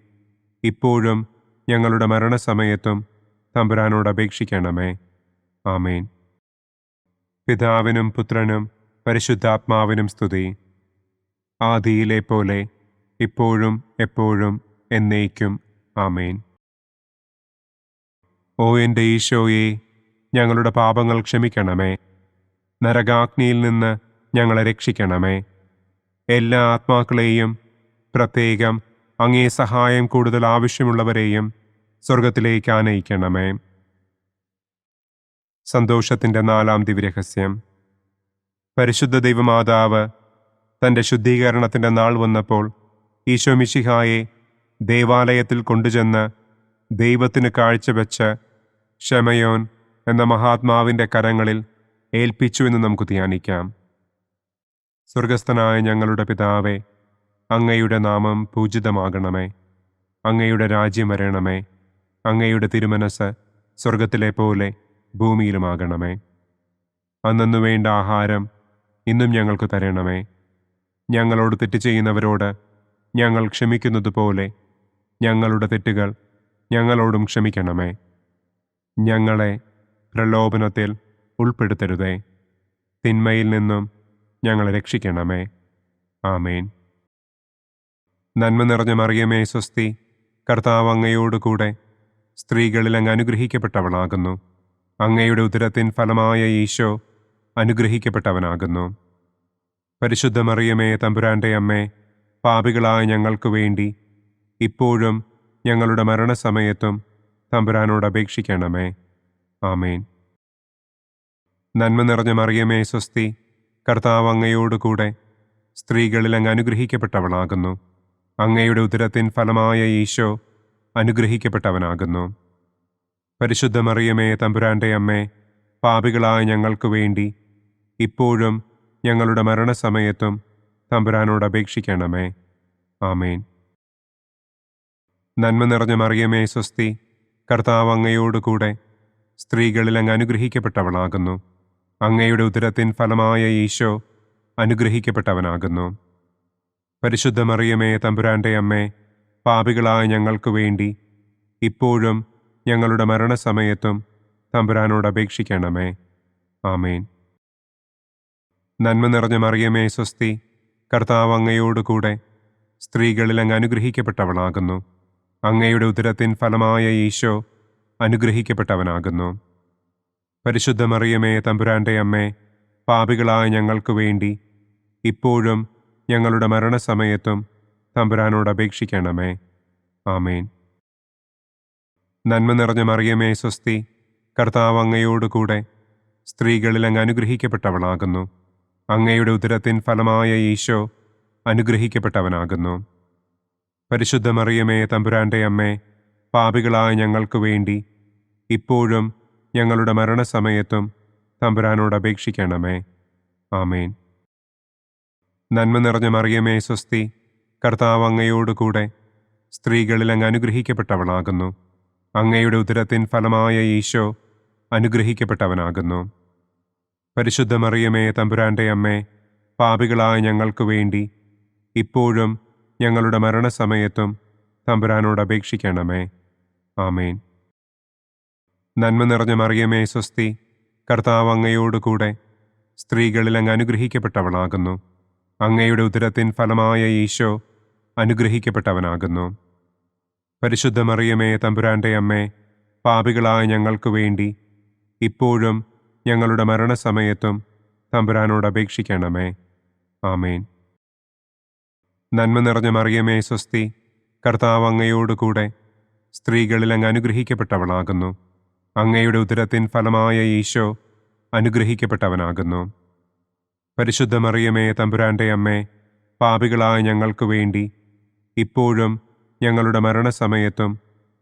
ഇപ്പോഴും ഞങ്ങളുടെ മരണസമയത്തും തമ്പുരാനോട് അപേക്ഷിക്കണമേ. ആമേൻ. പിതാവിനും പുത്രനും പരിശുദ്ധാത്മാവിനും സ്തുതി. ആദിയിലെ പോലെ ഇപ്പോഴും എപ്പോഴും എന്നേക്കും. ആമേൻ. ഓ എൻ്റെ ഈശോയെ, ഞങ്ങളുടെ പാപങ്ങൾ ക്ഷമിക്കണമേ. നരകാഗ്നിയിൽ നിന്ന് ഞങ്ങളെ രക്ഷിക്കണമേ. എല്ലാ ആത്മാക്കളെയും, പ്രത്യേകം അങ്ങേ സഹായം കൂടുതൽ ആവശ്യമുള്ളവരെയും സ്വർഗത്തിലേക്ക് ആനയിക്കണമേ. സന്തോഷത്തിൻ്റെ 4-ാം ദിവ്യരഹസ്യം. പരിശുദ്ധ ദൈവമാതാവ് തൻ്റെ ശുദ്ധീകരണത്തിൻ്റെ നാൾ വന്നപ്പോൾ ഈശോ മിശിഹായെ ദേവാലയത്തിൽ കൊണ്ടുചെന്ന് ദൈവത്തിന് കാഴ്ചവെച്ച് ശമയോൻ എന്ന മഹാത്മാവിൻ്റെ കരങ്ങളിൽ ഏൽപ്പിച്ചു എന്ന് നമുക്ക് ധ്യാനിക്കാം. സ്വർഗസ്ഥനായ ഞങ്ങളുടെ പിതാവേ, അങ്ങയുടെ നാമം പൂജിതമാകണമേ. അങ്ങയുടെ രാജ്യം വരണമേ. അങ്ങയുടെ തിരുമനസ് സ്വർഗത്തിലെ പോലെ ഭൂമിയിലുമാകണമേ. അന്നന്നു വേണ്ട ആഹാരം ഇന്നും ഞങ്ങൾക്ക് തരണമേ. ഞങ്ങളോട് തെറ്റ് ചെയ്യുന്നവരോട് ഞങ്ങൾ ക്ഷമിക്കുന്നത് പോലെ ഞങ്ങളുടെ തെറ്റുകൾ ഞങ്ങളോടും ക്ഷമിക്കണമേ. ഞങ്ങളെ പ്രലോഭനത്തിൽ ഉൾപ്പെടുത്തരുതേ. തിന്മയിൽ നിന്നും ഞങ്ങളെ രക്ഷിക്കണമേ. ആമേൻ. നന്മ നിറഞ്ഞ മറിയമേ സ്വസ്തി, കർത്താവ് അങ്ങയോട് കൂടെ സ്ത്രീകളിൽ അങ്ങ് അനുഗ്രഹിക്കപ്പെട്ടവളാകുന്നു. അങ്ങയുടെ ഉദരത്തിൻ ഫലമായ ഈശോ അനുഗ്രഹിക്കപ്പെട്ടവനാകുന്നു. പരിശുദ്ധ മറിയമേ തമ്പുരാൻ്റെ അമ്മേ, പാപികളായ ഞങ്ങൾക്ക് വേണ്ടി ഇപ്പോഴും ഞങ്ങളുടെ മരണസമയത്തും തമ്പുരാനോട് അപേക്ഷിക്കണമേ. ആമേൻ. നന്മ നിറഞ്ഞ മറിയമേ സ്വസ്തി, കർത്താവ് അങ്ങയോട് കൂടെ സ്ത്രീകളിൽ അങ്ങ് അനുഗ്രഹിക്കപ്പെട്ടവളാകുന്നു. അങ്ങയുടെ ഉദരത്തിൻ ഫലമായ ഈശോ അനുഗ്രഹിക്കപ്പെട്ടവനാകുന്നു. പരിശുദ്ധ മറിയമേ തമ്പുരാൻ്റെ അമ്മേ, പാപികളായ ഞങ്ങൾക്ക് വേണ്ടി ഇപ്പോഴും ഞങ്ങളുടെ മരണസമയത്തും തമ്പുരാനോട് അപേക്ഷിക്കണമേ. ആമേൻ. നന്മ നിറഞ്ഞ മറിയമേ സ്വസ്തി, കർത്താവ് അങ്ങയോട് കൂടെ സ്ത്രീകളിൽ അങ്ങ് അനുഗ്രഹിക്കപ്പെട്ടവളാകുന്നു. അങ്ങയുടെ ഉദരത്തിൻ ഫലമായ ഈശോ അനുഗ്രഹിക്കപ്പെട്ടവനാകുന്നു. പരിശുദ്ധ മറിയമേ തമ്പുരാൻ്റെ അമ്മേ, പാപികളായ ഞങ്ങൾക്ക് വേണ്ടി ഇപ്പോഴും ഞങ്ങളുടെ മരണസമയത്തും തമ്പുരാനോട് അപേക്ഷിക്കണമേ. ആമേൻ. നന്മ നിറഞ്ഞ മറിയമേ സ്വസ്തി, കർത്താവ് അങ്ങയോട് കൂടെ സ്ത്രീകളിൽ അങ്ങ് അനുഗ്രഹിക്കപ്പെട്ടവളാകുന്നു. അങ്ങയുടെ ഉദരത്തിൻ ഫലമായ ഈശോ അനുഗ്രഹിക്കപ്പെട്ടവനാകുന്നു. പരിശുദ്ധ മറിയമേ തമ്പുരാൻ്റെ അമ്മേ, പാപികളായ ഞങ്ങൾക്ക് വേണ്ടി ഇപ്പോഴും ഞങ്ങളുടെ മരണസമയത്തും തമ്പുരാനോട് അപേക്ഷിക്കണമേ. ആമേൻ. നന്മ നിറഞ്ഞ മറിയമേ സ്വസ്തി, കർത്താവ് അങ്ങയോട് കൂടെ സ്ത്രീകളിൽ അങ്ങ് അനുഗ്രഹിക്കപ്പെട്ടവളാകുന്നു. അങ്ങയുടെ ഉദരത്തിൻ ഫലമായ ഈശോ അനുഗ്രഹിക്കപ്പെട്ടവനാകുന്നു. പരിശുദ്ധ മറിയമേ തമ്പുരാൻ്റെ അമ്മേ, പാപികളായ ഞങ്ങൾക്ക് വേണ്ടി ഇപ്പോഴും ഞങ്ങളുടെ മരണസമയത്തും തമ്പുരാനോട് അപേക്ഷിക്കണമേ. ആമേൻ. നന്മ നിറഞ്ഞ മറിയമേ സ്വസ്തി, കർത്താവ് അങ്ങയോട് കൂടെ സ്ത്രീകളിൽ അങ്ങ് അനുഗ്രഹിക്കപ്പെട്ടവളാകുന്നു. അങ്ങയുടെ ഉദരത്തിൻ ഫലമായ ഈശോ അനുഗ്രഹിക്കപ്പെട്ടവനാകുന്നു. പരിശുദ്ധ മറിയമേ തമ്പുരാൻ്റെ അമ്മേ, പാപികളായ ഞങ്ങൾക്ക് വേണ്ടി ഇപ്പോഴും ഞങ്ങളുടെ മരണസമയത്തും തമ്പുരാനോട് അപേക്ഷിക്കണമേ. ആമേൻ. നന്മ നിറഞ്ഞ മറിയമേ സ്വസ്തി, കർത്താവ് അങ്ങയോട് കൂടെ സ്ത്രീകളിൽ അങ്ങ് അനുഗ്രഹിക്കപ്പെട്ടവളാകുന്നു. അങ്ങയുടെ ഉദരത്തിൻ ഫലമായ ഈശോ അനുഗ്രഹിക്കപ്പെട്ടവനാകുന്നു. പരിശുദ്ധ മറിയമേ തമ്പുരാൻ്റെ അമ്മേ, പാപികളായ ഞങ്ങൾക്ക് വേണ്ടി ഇപ്പോഴും ഞങ്ങളുടെ മരണസമയത്തും തമ്പുരാനോട് അപേക്ഷിക്കണമേ. ആമേൻ. നന്മ നിറഞ്ഞ മറിയമേ സ്വസ്തി, കർത്താവ് അങ്ങയോട് കൂടെ സ്ത്രീകളിൽ അങ്ങ് അനുഗ്രഹിക്കപ്പെട്ടവളാകുന്നു. അങ്ങയുടെ ഉദരത്തിൻ ഫലമായ ഈശോ അനുഗ്രഹിക്കപ്പെട്ടവനാകുന്നു. പരിശുദ്ധ മറിയമേ തമ്പുരാൻ്റെ അമ്മേ, പാപികളായ ഞങ്ങൾക്ക് വേണ്ടി ഇപ്പോഴും ഞങ്ങളുടെ മരണസമയത്തും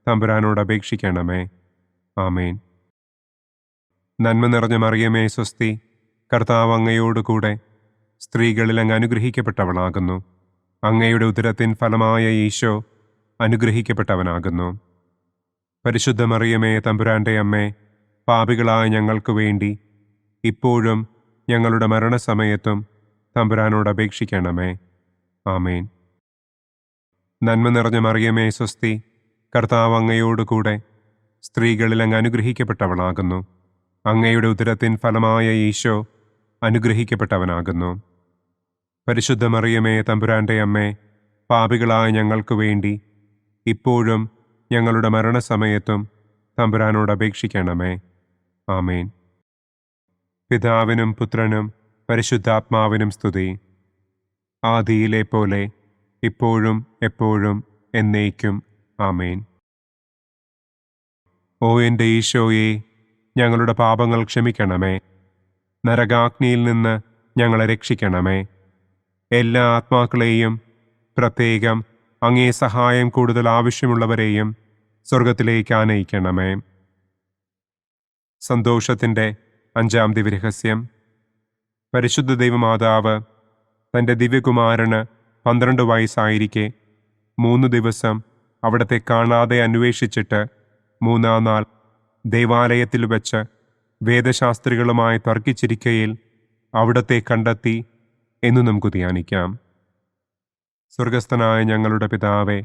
തമ്പുരാനോട് അപേക്ഷിക്കണമേ. ആമേൻ. നന്മ നിറഞ്ഞ മറിയമേ സ്വസ്തി, കർത്താവ് അങ്ങയോട് കൂടെ സ്ത്രീകളിൽ അങ്ങ് അനുഗ്രഹിക്കപ്പെട്ടവളാകുന്നു. അങ്ങയുടെ ഉദരത്തിൻ ഫലമായ ഈശോ അനുഗ്രഹിക്കപ്പെട്ടവനാകുന്നു. പരിശുദ്ധ മറിയമേ തമ്പുരാൻ്റെ അമ്മേ, പാപികളായ ഞങ്ങൾക്ക് വേണ്ടി ഇപ്പോഴും ഞങ്ങളുടെ മരണസമയത്തും തമ്പുരാനോട് അപേക്ഷിക്കണമേ. ആമേൻ. നന്മ നിറഞ്ഞ മറിയമേ സ്വസ്തി, കർത്താവ് അങ്ങയോട് കൂടെ സ്ത്രീകളിൽ അങ്ങ് അനുഗ്രഹിക്കപ്പെട്ടവളാകുന്നു. അങ്ങയുടെ ഉദരത്തിൻ ഫലമായ ഈശോ അനുഗ്രഹിക്കപ്പെട്ടവനാകുന്നു. പരിശുദ്ധ മറിയമേ, തമ്പുരാന്റെ അമ്മേ, പാപികളായ ഞങ്ങൾക്ക് വേണ്ടി ഇപ്പോഴും ഞങ്ങളുടെ മരണസമയത്തും തമ്പുരാനോട് അപേക്ഷിക്കണമേ. ആമേൻ. പിതാവിനും പുത്രനും പരിശുദ്ധാത്മാവിനും സ്തുതി. ആദിയിലെ പോലെ ഇപ്പോഴും എപ്പോഴും എന്നേക്കും. ആമേൻ. ഓ എൻ്റെ ഈശോയെ, ഞങ്ങളുടെ പാപങ്ങൾ ക്ഷമിക്കണമേ. നരകാഗ്നിയിൽ നിന്ന് ഞങ്ങളെ രക്ഷിക്കണമേ. എല്ലാ ആത്മാക്കളെയും, പ്രത്യേകം അങ്ങേ സഹായം കൂടുതൽ ആവശ്യമുള്ളവരെയും സ്വർഗത്തിലേക്ക് ആനയിക്കണമേ. സന്തോഷത്തിൻ്റെ 5-ാം ദിവ്യരഹസ്യം. പരിശുദ്ധ ദൈവമാതാവ് തൻ്റെ ദിവ്യകുമാരന് 12 വയസ്സായിരിക്കെ 3 ദിവസം അവിടത്തെ കാണാതെ അന്വേഷിച്ചിട്ട് 3-ാം നാൾ ദേവാലയത്തിൽ വെച്ച് വേദശാസ്ത്രികളുമായി തർക്കിച്ചിരിക്കയിൽ അവിടത്തെ കണ്ടെത്തി എന്നു നമുക്ക് ധ്യാനിക്കാം. സ്വർഗസ്ഥനായ ഞങ്ങളുടെ പിതാവേ,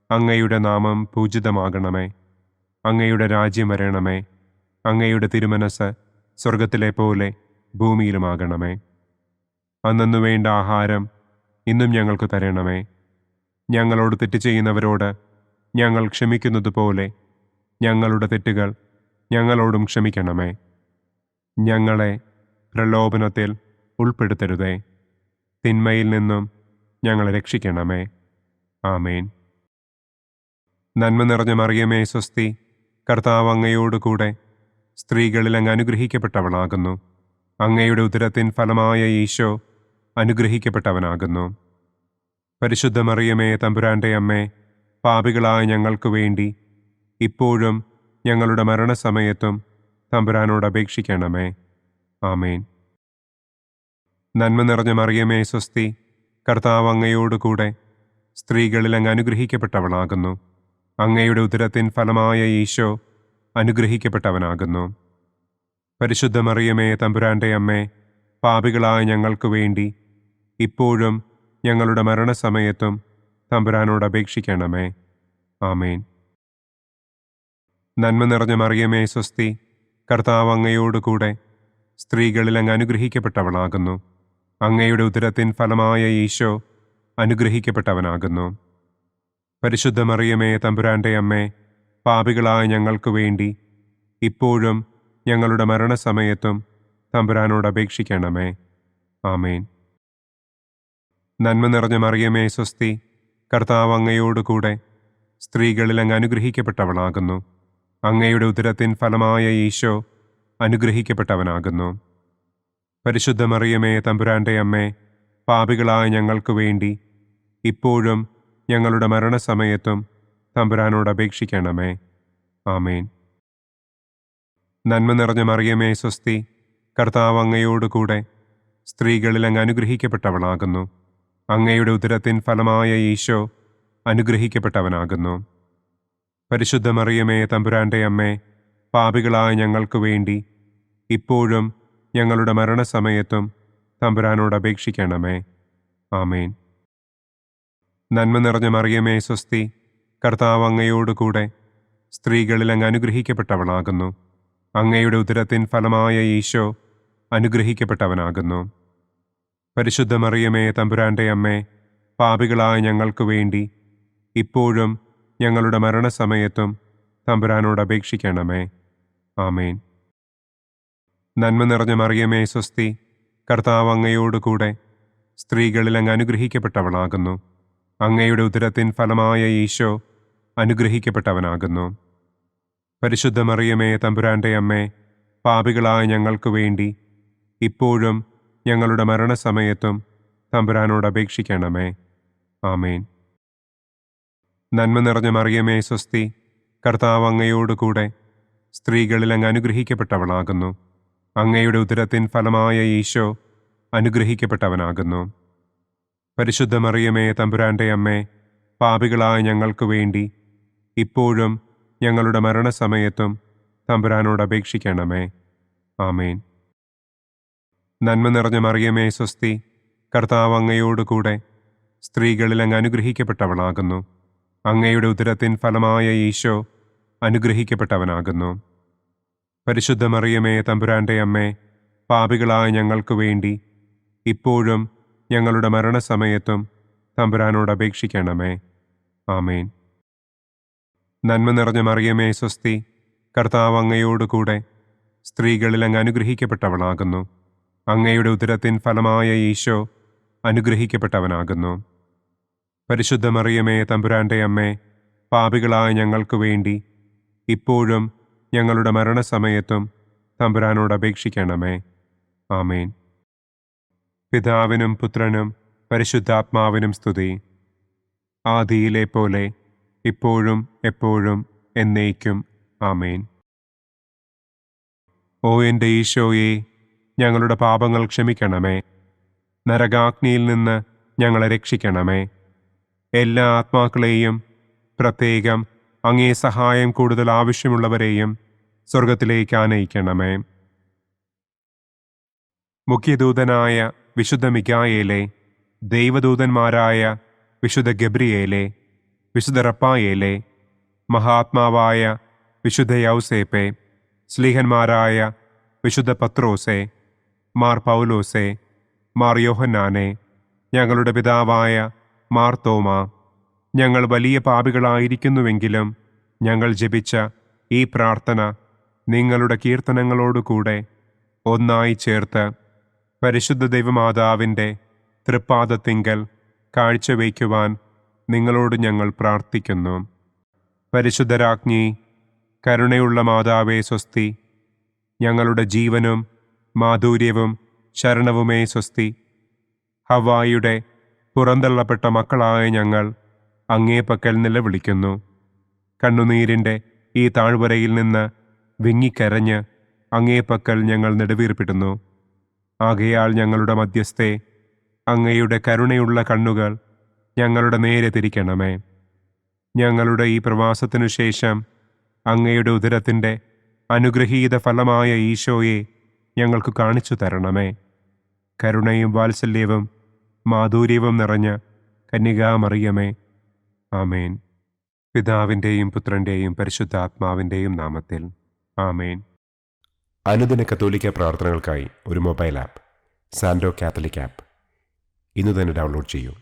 അങ്ങയുടെ നാമം പൂജിതമാകണമേ. അങ്ങയുടെ രാജ്യം വരണമേ. അങ്ങയുടെ തിരുമനസ് സ്വർഗത്തിലെ പോലെ ഭൂമിയിലുമാകണമേ. അന്നു വേണ്ട ആഹാരം ഇന്നും ഞങ്ങൾക്ക് തരണമേ. ഞങ്ങളോട് തെറ്റ് ചെയ്യുന്നവരോട് ഞങ്ങൾ ക്ഷമിക്കുന്നത് പോലെ ഞങ്ങളുടെ തെറ്റുകൾ ഞങ്ങളോടും ക്ഷമിക്കണമേ. ഞങ്ങളെ പ്രലോഭനത്തിൽ ഉൾപ്പെടുത്തരുതേ. തിന്മയിൽ നിന്നും ഞങ്ങളെ രക്ഷിക്കണമേ. ആമേൻ. നന്മ നിറഞ്ഞ മറിയമേ, സ്വസ്തി. കർത്താവ് അങ്ങയോടുകൂടെ സ്ത്രീകളിൽ അങ്ങ് അനുഗ്രഹിക്കപ്പെട്ടവളാകുന്നു. അങ്ങയുടെ ഉദരത്തിൻ ഫലമായ ഈശോ അനുഗ്രഹിക്കപ്പെട്ടവനാകുന്നു. പരിശുദ്ധ മറിയമേ, തമ്പുരാന്റെ അമ്മേ, പാപികളായ ഞങ്ങൾക്ക് വേണ്ടി ഇപ്പോഴും ഞങ്ങളുടെ മരണസമയത്തും തമ്പുരാനോട് അപേക്ഷിക്കണമേ. ആമേൻ. നന്മ നിറഞ്ഞ മറിയമേ, സ്വസ്തി. കർത്താവ് അങ്ങയോടുകൂടെ സ്ത്രീകളിൽ അങ്ങ് അനുഗ്രഹിക്കപ്പെട്ടവളാകുന്നു. അങ്ങയുടെ ഉദരത്തിൻ ഫലമായ ഈശോ അനുഗ്രഹിക്കപ്പെട്ടവനാകുന്നു. പരിശുദ്ധ മറിയമേ, തമ്പുരാന്റെ അമ്മേ, പാപികളായ ഞങ്ങൾക്ക് വേണ്ടി ഇപ്പോഴും ഞങ്ങളുടെ മരണസമയത്തും തമ്പുരാനോട് അപേക്ഷിക്കണമേ. ആമേൻ. നന്മ നിറഞ്ഞ മറിയമേ, സ്വസ്തി. കർത്താവ് അങ്ങയോടുകൂടെ സ്ത്രീകളിൽ അങ്ങ് അനുഗ്രഹിക്കപ്പെട്ടവളാകുന്നു. അങ്ങയുടെ ഉദരത്തിൻ ഫലമായ ഈശോ അനുഗ്രഹിക്കപ്പെട്ടവനാകുന്നു. പരിശുദ്ധ മറിയമേ, തമ്പുരാന്റെ അമ്മേ, പാപികളായ ഞങ്ങൾക്ക് വേണ്ടി ഇപ്പോഴും ഞങ്ങളുടെ മരണസമയത്തും തമ്പുരാനോട് അപേക്ഷിക്കണമേ. ആമേൻ. നന്മ നിറഞ്ഞ മറിയമേ, സ്വസ്തി. കർത്താവ് അങ്ങയോടുകൂടെ സ്ത്രീകളിൽ അങ്ങ് അനുഗ്രഹിക്കപ്പെട്ടവളാകുന്നു. അങ്ങയുടെ ഉദരത്തിൻ ഫലമായ ഈശോ അനുഗ്രഹിക്കപ്പെട്ടവനാകുന്നു. പരിശുദ്ധ മറിയമേ, തമ്പുരാന്റെ അമ്മേ, പാപികളായ ഞങ്ങൾക്ക് വേണ്ടി ഇപ്പോഴും ഞങ്ങളുടെ മരണസമയത്തും തമ്പുരാനോട് അപേക്ഷിക്കണമേ. ആമേൻ. നന്മ നിറഞ്ഞ മറിയമേ, സ്വസ്തി. കർത്താവ് അങ്ങയോടുകൂടെ സ്ത്രീകളിൽ അങ്ങ് അനുഗ്രഹിക്കപ്പെട്ടവളാകുന്നു. അങ്ങയുടെ ഉദരത്തിൻ ഫലമായ ഈശോ അനുഗ്രഹിക്കപ്പെട്ടവനാകുന്നു. പരിശുദ്ധ മറിയമേ, തമ്പുരാന്റെ അമ്മേ, പാപികളായ ഞങ്ങൾക്ക് വേണ്ടി ഇപ്പോഴും ഞങ്ങളുടെ മരണസമയത്തും തമ്പുരാനോട് അപേക്ഷിക്കണമേ. ആമേൻ. നന്മ നിറഞ്ഞ മറിയമേ, സ്വസ്തി. കർത്താവ് അങ്ങയോടുകൂടെ സ്ത്രീകളിൽ അങ്ങ് അനുഗ്രഹിക്കപ്പെട്ടവളാകുന്നു. അങ്ങയുടെ ഉദരത്തിൻ ഫലമായ ഈശോ അനുഗ്രഹിക്കപ്പെട്ടവനാകുന്നു. പരിശുദ്ധ മറിയമേ, തമ്പുരാന്റെ അമ്മേ, പാപികളായ ഞങ്ങൾക്ക് വേണ്ടി ഇപ്പോഴും ഞങ്ങളുടെ മരണസമയത്തും തമ്പുരാനോട് അപേക്ഷിക്കണമേ. ആമേൻ. നന്മ നിറഞ്ഞ മറിയമേ, സ്വസ്തി. കർത്താവ് അങ്ങയോടുകൂടെ സ്ത്രീകളിൽ അങ്ങ് അനുഗ്രഹിക്കപ്പെട്ടവളാകുന്നു. അങ്ങയുടെ ഉദരത്തിൻ ഫലമായ ഈശോ അനുഗ്രഹിക്കപ്പെട്ടവനാകുന്നു. പരിശുദ്ധ മറിയമേ, തമ്പുരാന്റെ അമ്മേ, പാപികളായ ഞങ്ങൾക്ക് വേണ്ടി ഇപ്പോഴും ഞങ്ങളുടെ മരണസമയത്തും തമ്പുരാനോട് അപേക്ഷിക്കണമേ. ആമേൻ. നന്മ നിറഞ്ഞ മറിയമേ, സ്വസ്തി. കർത്താവ് അങ്ങയോടുകൂടെ സ്ത്രീകളിൽ അങ്ങ് അനുഗ്രഹിക്കപ്പെട്ടവളാകുന്നു. അങ്ങയുടെ ഉദരത്തിൻ ഫലമായ ഈശോ അനുഗ്രഹിക്കപ്പെട്ടവനാകുന്നു. പരിശുദ്ധ മറിയമേ, തമ്പുരാന്റെ അമ്മേ, പാപികളായ ഞങ്ങൾക്ക് വേണ്ടി ഇപ്പോഴും ഞങ്ങളുടെ മരണസമയത്തും തമ്പുരാനോട് അപേക്ഷിക്കണമേ. ആമേൻ. നന്മ നിറഞ്ഞ മറിയമേ, സ്വസ്തി. കർത്താവ് അങ്ങയോടുകൂടെ സ്ത്രീകളിൽ അങ്ങ് അനുഗ്രഹിക്കപ്പെട്ടവളാകുന്നു. അങ്ങയുടെ ഉദരത്തിൻ ഫലമായ ഈശോ അനുഗ്രഹിക്കപ്പെട്ടവനാകുന്നു. പരിശുദ്ധ മറിയമേ തമ്പുരാന്റെ അമ്മേ, പാപികളായ ഞങ്ങൾക്ക് വേണ്ടി ഇപ്പോഴും ഞങ്ങളുടെ മരണസമയത്തും തമ്പുരാനോട് അപേക്ഷിക്കണമേ. ആമേൻ. നന്മ നിറഞ്ഞ മറിയമേ സ്വസ്തി, കർത്താവ് അങ്ങയോടുകൂടെ സ്ത്രീകളിൽ അങ്ങ് അനുഗ്രഹിക്കപ്പെട്ടവളാകുന്നു. അങ്ങയുടെ ഉദരത്തിൻ ഫലമായ ഈശോ അനുഗ്രഹിക്കപ്പെട്ടവനാകുന്നു. പരിശുദ്ധ മറിയമേ തമ്പുരാന്റെ അമ്മേ, പാപികളായ ഞങ്ങൾക്ക് വേണ്ടി ഇപ്പോഴും ഞങ്ങളുടെ മരണസമയത്തും തമ്പുരാനോട് അപേക്ഷിക്കണമേ. ആമേൻ. പിതാവിനും പുത്രനും പരിശുദ്ധാത്മാവിനും സ്തുതി. ആദിയിലെ പോലെ ഇപ്പോഴും എപ്പോഴും എന്നേക്കും. ആമേൻ. ഓ എൻ്റെ ഈശോയെ, ഞങ്ങളുടെ പാപങ്ങൾ ക്ഷമിക്കണമേ. നരകാഗ്നിയിൽ നിന്ന് ഞങ്ങളെ രക്ഷിക്കണമേ. എല്ലാ ആത്മാക്കളെയും, പ്രത്യേകം അങ്ങേ സഹായം കൂടുതൽ ആവശ്യമുള്ളവരെയും സ്വർഗത്തിലേക്ക് ആനയിക്കണമേ. മുഖ്യദൂതനായ വിശുദ്ധ മിഖായേലേ, ദൈവദൂതന്മാരായ വിശുദ്ധ ഗബ്രിയേലേ, വിശുദ്ധ റപ്പായേലേ, മഹാത്മാവായ വിശുദ്ധ യൗസേപ്പേ, സ്ലീഹന്മാരായ വിശുദ്ധ പത്രോസേ, മാർ പൗലോസേ, മാർ യോഹന്നാനെ, ഞങ്ങളുടെ പിതാവായ മാർ തോമാ, ഞങ്ങൾ വലിയ പാപികളായിരിക്കുന്നുവെങ്കിലും ഞങ്ങൾ ജപിച്ച ഈ പ്രാർത്ഥന നിങ്ങളുടെ കീർത്തനങ്ങളോടുകൂടെ ഒന്നായി ചേർത്ത് പരിശുദ്ധ ദൈവമാതാവിൻ്റെ തൃപ്പാദത്തിങ്കൽ കാഴ്ചവയ്ക്കുവാൻ നിങ്ങളോട് ഞങ്ങൾ പ്രാർത്ഥിക്കുന്നു. പരിശുദ്ധരാജ്ഞി, കരുണയുള്ള മാതാവേ സ്വസ്തി, ഞങ്ങളുടെ ജീവനും മാധുര്യവും ശരണവുമേ സ്വസ്തി. ഹവ്വായുടെ പുറന്തള്ളപ്പെട്ട മക്കളായ ഞങ്ങൾ അങ്ങേപ്പക്കൽ നിലവിളിക്കുന്നു. കണ്ണുനീരിൻ്റെ ഈ താഴ്വരയിൽ നിന്ന് വിങ്ങിക്കരഞ്ഞ് അങ്ങേപ്പക്കൽ ഞങ്ങൾ നെടുവീർപ്പിടുന്നു. ആകയാൽ ഞങ്ങളുടെ മധ്യസ്ഥേ, അങ്ങയുടെ കരുണയുള്ള കണ്ണുകൾ ഞങ്ങളുടെ നേരെ തിരിക്കണമേ. ഞങ്ങളുടെ ഈ പ്രവാസത്തിനു ശേഷം അങ്ങയുടെ ഉദരത്തിൻ്റെ അനുഗ്രഹീത ഫലമായ ഈശോയെ ഞങ്ങൾക്ക് കാണിച്ചു തരണമേ. കരുണയും വാത്സല്യവും മാധുര്യവും നിറഞ്ഞ കന്യകാമറിയമേ. ആമേൻ. പിതാവിൻ്റെയും പുത്രൻ്റെയും പരിശുദ്ധാത്മാവിൻ്റെയും നാമത്തിൽ. ആമേൻ. അനുദിന കത്തോലിക്ക പ്രാർത്ഥനകൾക്കായി ഒരു മൊബൈൽ ആപ്പ്, സാൻഡോ കാത്തലിക് ആപ്പ്, ഇന്ന് തന്നെ ഡൗൺലോഡ് ചെയ്യൂ.